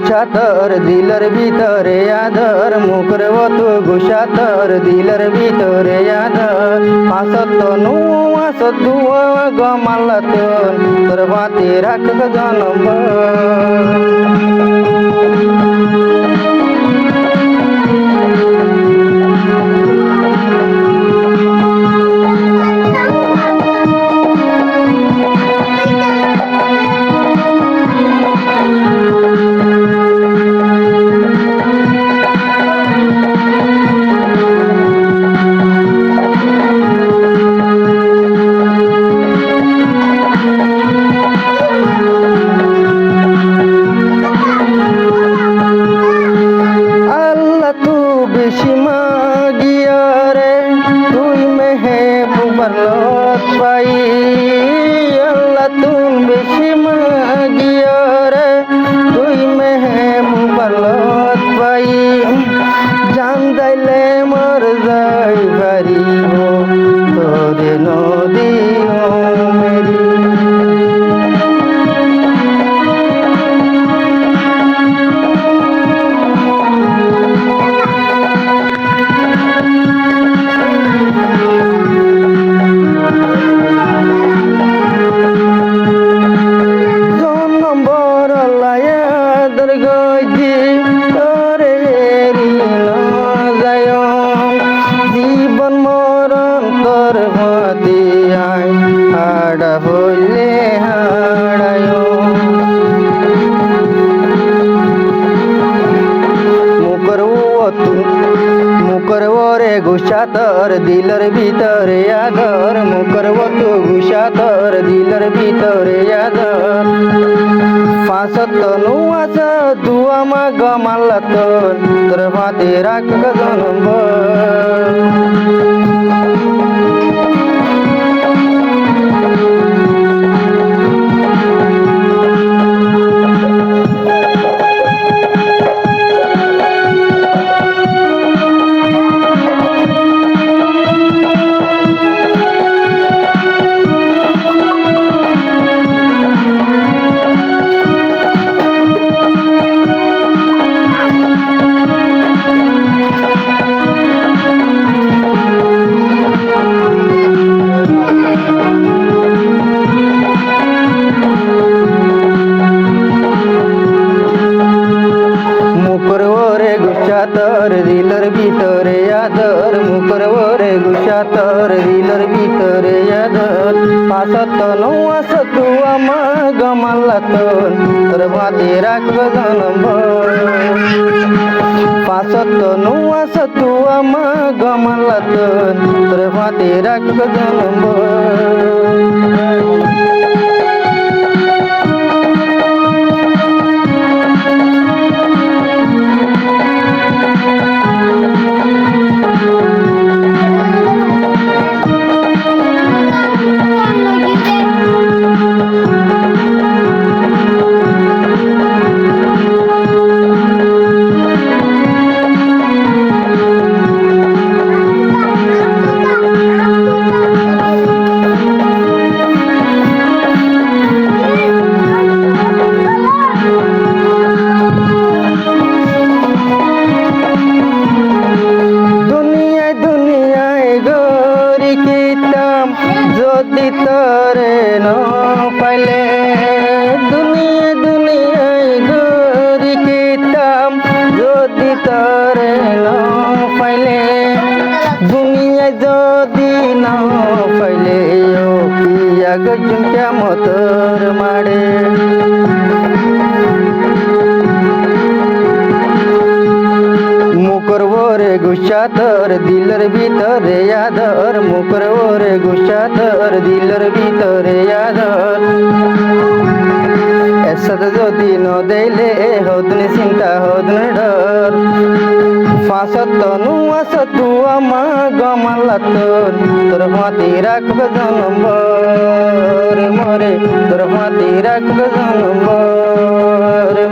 গুছাতর দিলের ভিতরে আদর মুখের মতো গুছাতর দিলের ভিতরে আদর আসত নুয়াস দুয়া গমালতন তোর বাতি রাখ জনম পাই আল্লাহ তুম বেশি মাগিয়া রে তুই মেহবুবলত পাই জান দাইলে মর যাই পারিব তোরে নদী মেরি জীবন মরণ তোর মদিয়ায় হাড়া হইলে হাড়ায় মুখর ওরে গুছাতর দিলের ভিতরে আদর মুখর তো গুছাতর দিলের ভিতরে আদর ফাঁসত নুয়াস দুয়া মা গমালতন তোর বাতি রাখ জনম গুছাতর দিলের ভিতরে আদর মুখর ওরে গুছাতর দিলের ভিতরে আদর পাশত নুয়াস তুয়া মা গমালতন তোর বাতি রাখব জনম পাশত নুয়াস তুয়া মা গমালতন তোর বাতি রাখব জনম যদি তরে ন পাইলে দুনিয়া দুনিয়ায় গরি কিতাম যদি তরে ন পাইলে দুনিয়ায় যদি ন পাইলে ও পিয়া গজুম কেমতর মারে মুখর ওরে গুছাতর দিলের ভিতরে আদর মুখর ওরে গুছাতর দিলের ভিতরে আদর এসদ যদি ন দেইলে হদন চিন্তা হদন ডর ফাঁসত নুয়াস তুয়া মা গমালতন তোর বাতি রাখব জনম মরে তোর বাতি রাখব জনম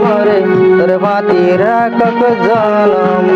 মরে তোর বাতি রাখব জনম